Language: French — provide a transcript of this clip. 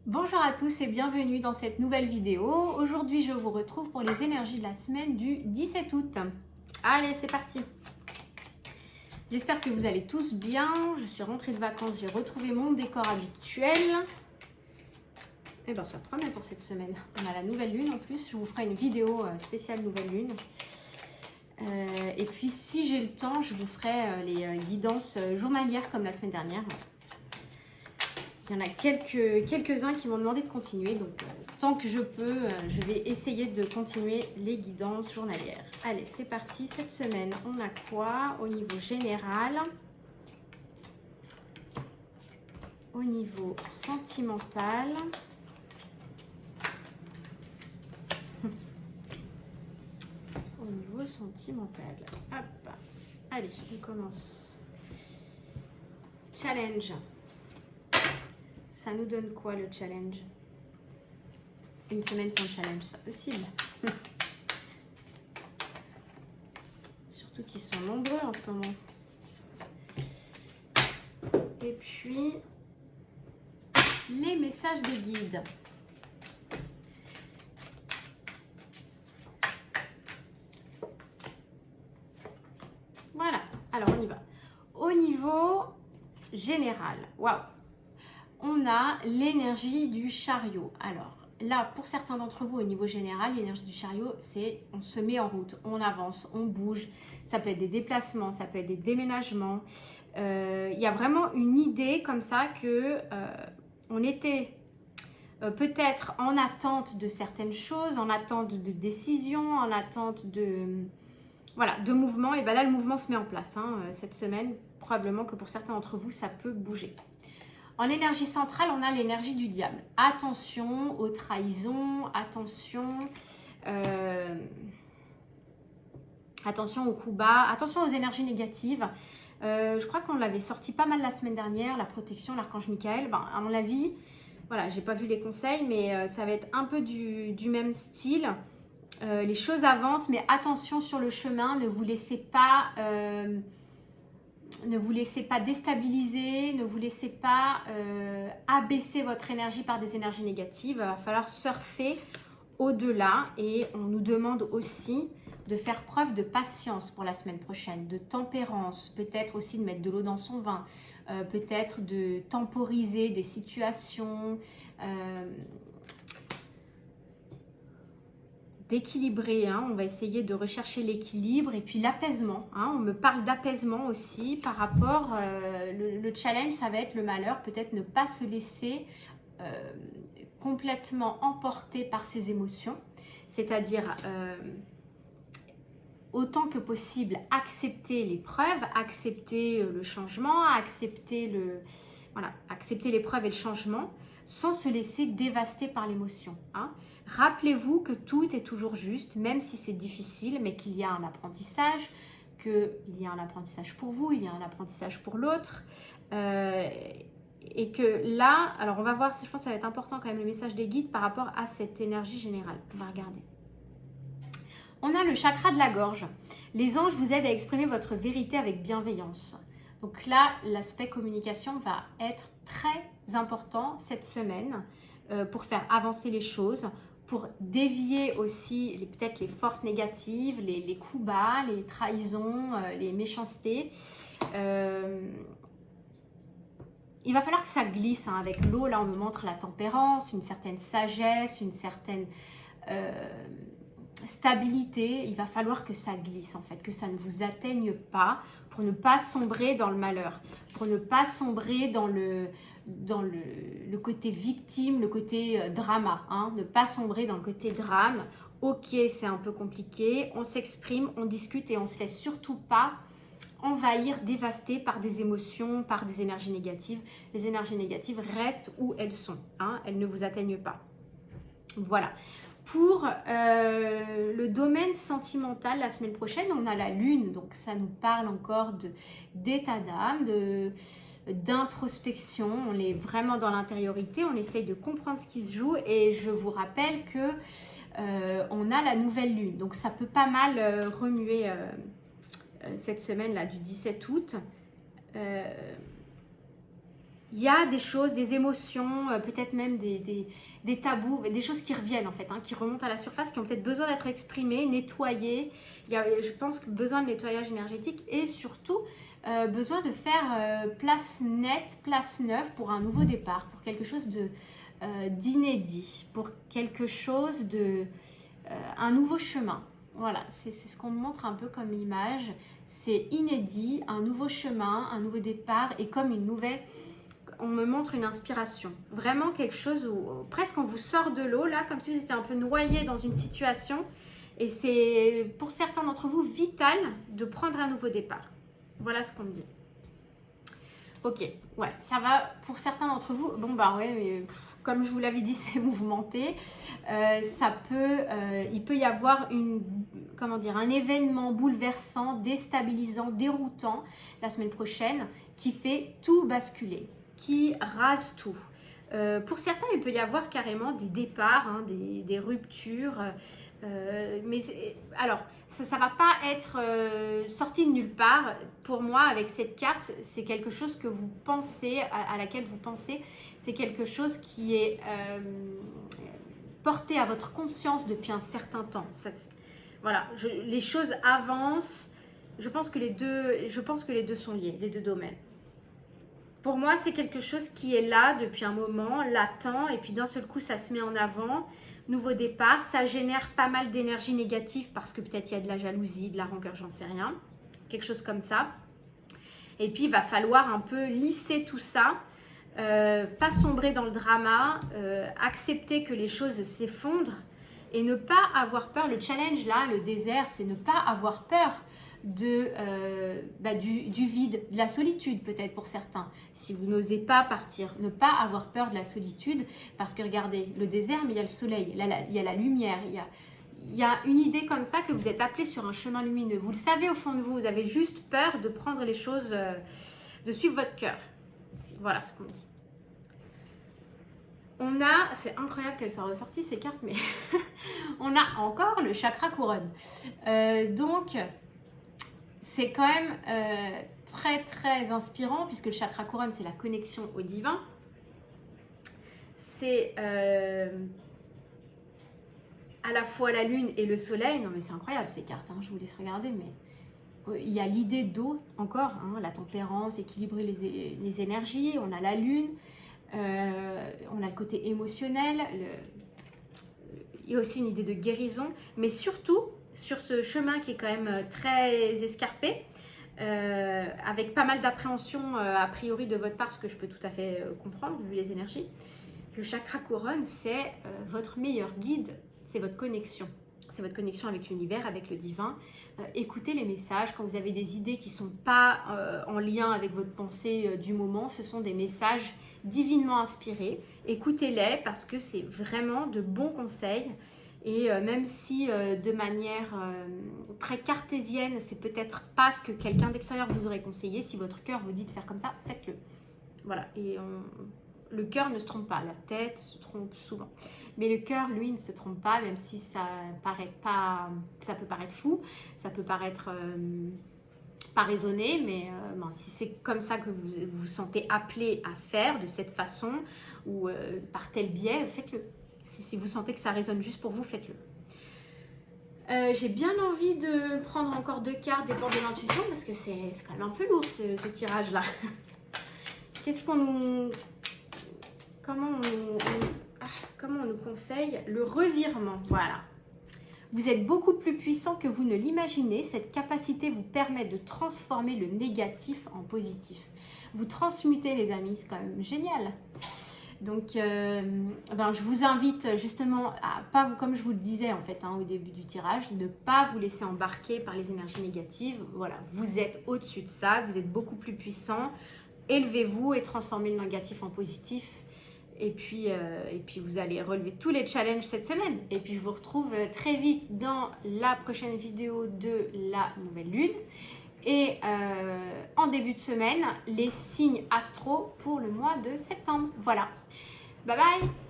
Bonjour à tous et bienvenue dans cette nouvelle vidéo. Aujourd'hui, je vous retrouve pour les énergies de la semaine du 17 août. Allez, c'est parti. J'espère que vous allez tous bien. Je suis rentrée de vacances, j'ai retrouvé mon décor habituel. Et bien, ça promet pour cette semaine. On a la nouvelle lune en plus. Je vous ferai une vidéo spéciale nouvelle lune. Et puis, si j'ai le temps, je vous ferai les guidances journalières comme la semaine dernière. Il y en a quelques-uns qui m'ont demandé de continuer, donc tant que je peux, je vais essayer de continuer les guidances journalières. Allez, c'est parti. Cette semaine, on a quoi au niveau général? Au niveau sentimental. Au niveau sentimental. Hop. Allez, on commence. Challenge. Ça nous donne quoi le challenge? Une semaine sans challenge, c'est pas possible. Surtout qu'ils sont nombreux en ce moment. Et puis, les messages des guides. Voilà, alors on y va. Au niveau général, waouh! On a l'énergie du chariot. Alors là, pour certains d'entre vous, au niveau général, l'énergie du chariot, c'est on se met en route, on avance, on bouge. Ça peut être des déplacements, ça peut être des déménagements. Il y a vraiment une idée comme ça que on était peut-être en attente de certaines choses, en attente de décisions, en attente de, voilà, de mouvements. Et bien là, le mouvement se met en place cette semaine. Probablement que pour certains d'entre vous, ça peut bouger. En énergie centrale, on a l'énergie du diable. Attention aux trahisons, attention aux coups bas, attention aux énergies négatives. Je crois qu'on l'avait sorti pas mal la semaine dernière, la protection, l'archange Michael. Ben, à mon avis, voilà, j'ai pas vu les conseils, mais ça va être un peu du même style. Les choses avancent, mais attention sur le chemin, ne vous laissez pas... ne vous laissez pas déstabiliser, ne vous laissez pas abaisser votre énergie par des énergies négatives. Il va falloir surfer au-delà et on nous demande aussi de faire preuve de patience pour la semaine prochaine, de tempérance, peut-être aussi de mettre de l'eau dans son vin, peut-être de temporiser des situations, d'équilibrer, on va essayer de rechercher l'équilibre et puis l'apaisement. On me parle d'apaisement aussi par rapport, le challenge ça va être le malheur, peut-être ne pas se laisser complètement emporter par ses émotions, c'est-à-dire autant que possible accepter l'épreuve, accepter le changement, accepter l'épreuve et le changement, sans se laisser dévaster par l'émotion. Rappelez-vous que tout est toujours juste, même si c'est difficile, mais qu'il y a un apprentissage, qu'il y a un apprentissage pour vous, il y a un apprentissage pour l'autre. Et que là, alors on va voir, je pense que ça va être important quand même le message des guides par rapport à cette énergie générale. On va regarder. On a le chakra de la gorge. Les anges vous aident à exprimer votre vérité avec bienveillance. Donc là, l'aspect communication va être très important cette semaine pour faire avancer les choses, pour dévier aussi peut-être les forces négatives, les coups bas, les trahisons, les méchancetés. Il va falloir que ça glisse avec l'eau. Là, on me montre la tempérance, une certaine sagesse, une certaine stabilité. Il va falloir que ça glisse en fait, que ça ne vous atteigne pas pour ne pas sombrer dans le malheur, pour ne pas sombrer dans le côté victime, le côté drama, ne pas sombrer dans le côté drame. Ok, c'est un peu compliqué, on s'exprime, on discute et on ne se laisse surtout pas envahir, dévaster par des émotions, par des énergies négatives. Les énergies négatives restent où elles sont, elles ne vous atteignent pas. Voilà. Pour le domaine sentimental, la semaine prochaine, on a la lune, donc ça nous parle encore d'état d'âme, d'introspection. On est vraiment dans l'intériorité, on essaye de comprendre ce qui se joue et je vous rappelle que on a la nouvelle lune, donc ça peut pas mal remuer cette semaine là du 17 août. Il il y a des choses, des émotions, peut-être même des tabous, des choses qui reviennent en fait, hein, qui remontent à la surface, qui ont peut-être besoin d'être exprimées, nettoyées. Il y a, je pense, besoin de nettoyage énergétique et surtout besoin de faire place nette, place neuve pour un nouveau départ, pour quelque chose d'inédit, pour quelque chose un nouveau chemin. Voilà, c'est ce qu'on me montre un peu comme image. C'est inédit, un nouveau chemin, un nouveau départ et comme une nouvelle... On me montre une inspiration. Vraiment quelque chose où presque on vous sort de l'eau, là, comme si vous étiez un peu noyé dans une situation. Et c'est pour certains d'entre vous vital de prendre un nouveau départ. Voilà ce qu'on me dit. Ok, ouais, ça va pour certains d'entre vous. Bon, bah ouais, mais, comme je vous l'avais dit, c'est mouvementé. Il peut y avoir un événement bouleversant, déstabilisant, déroutant la semaine prochaine qui fait tout basculer, qui rase tout. Pour certains, il peut y avoir carrément des départs, hein, des ruptures. Mais alors, ça ne va pas être sorti de nulle part. Pour moi, avec cette carte, c'est quelque chose que vous pensez, à laquelle vous pensez. C'est quelque chose qui est porté à votre conscience depuis un certain temps. Voilà, les choses avancent. Je pense que les deux sont liés, les deux domaines. Pour moi, c'est quelque chose qui est là depuis un moment, latent, et puis d'un seul coup, ça se met en avant. Nouveau départ, ça génère pas mal d'énergie négative parce que peut-être il y a de la jalousie, de la rancœur, j'en sais rien. Quelque chose comme ça. Et puis, il va falloir un peu lisser tout ça, pas sombrer dans le drama, accepter que les choses s'effondrent et ne pas avoir peur. Le challenge là, le désert, c'est ne pas avoir peur du vide, de la solitude peut-être pour certains. Si vous n'osez pas partir, ne pas avoir peur de la solitude parce que regardez, le désert, mais il y a le soleil, il y a la lumière, il y a une idée comme ça que vous êtes appelé sur un chemin lumineux. Vous le savez au fond de vous, vous avez juste peur de prendre les choses, de suivre votre cœur. Voilà ce qu'on dit. On a, c'est incroyable qu'elle soit ressortie ces cartes, mais on a encore le chakra couronne. Donc, c'est quand même très très inspirant puisque le chakra couronne, c'est la connexion au divin. C'est à la fois la lune et le soleil. Non mais c'est incroyable ces cartes, hein, je vous laisse regarder, mais il y a l'idée d'eau encore, hein, la tempérance, équilibrer les énergies, on a la lune, on a le côté émotionnel, il y a aussi une idée de guérison, mais surtout sur ce chemin qui est quand même très escarpé, avec pas mal d'appréhension a priori de votre part, ce que je peux tout à fait comprendre vu les énergies. Le chakra couronne, c'est votre meilleur guide, c'est votre connexion. C'est votre connexion avec l'univers, avec le divin. Écoutez les messages. Quand vous avez des idées qui ne sont pas en lien avec votre pensée du moment, ce sont des messages divinement inspirés. Écoutez-les parce que c'est vraiment de bons conseils. Et même si de manière très cartésienne, c'est peut-être pas ce que quelqu'un d'extérieur vous aurait conseillé, si votre cœur vous dit de faire comme ça, faites-le. Voilà. Et le cœur ne se trompe pas, la tête se trompe souvent. Mais le cœur, lui, ne se trompe pas, même si ça peut paraître fou, ça peut paraître pas raisonné, mais si c'est comme ça que vous vous sentez appelé à faire, de cette façon, ou par tel biais, faites-le. Si vous sentez que ça résonne juste pour vous, faites-le. J'ai bien envie de prendre encore 2 cartes des portes de l'intuition, parce que c'est quand même un peu lourd ce tirage-là. Qu'est-ce qu'on nous... Comment on nous conseille? Le revirement, voilà. Vous êtes beaucoup plus puissant que vous ne l'imaginez. Cette capacité vous permet de transformer le négatif en positif. Vous transmutez, les amis, c'est quand même génial. Donc, je vous invite justement à pas, comme je vous le disais en fait au début du tirage, ne pas vous laisser embarquer par les énergies négatives. Voilà, vous êtes au-dessus de ça, vous êtes beaucoup plus puissant. Élevez-vous et transformez le négatif en positif. Et puis vous allez relever tous les challenges cette semaine. Et puis je vous retrouve très vite dans la prochaine vidéo de la nouvelle lune. Et en début de semaine, les signes astro pour le mois de septembre. Voilà. Bye bye!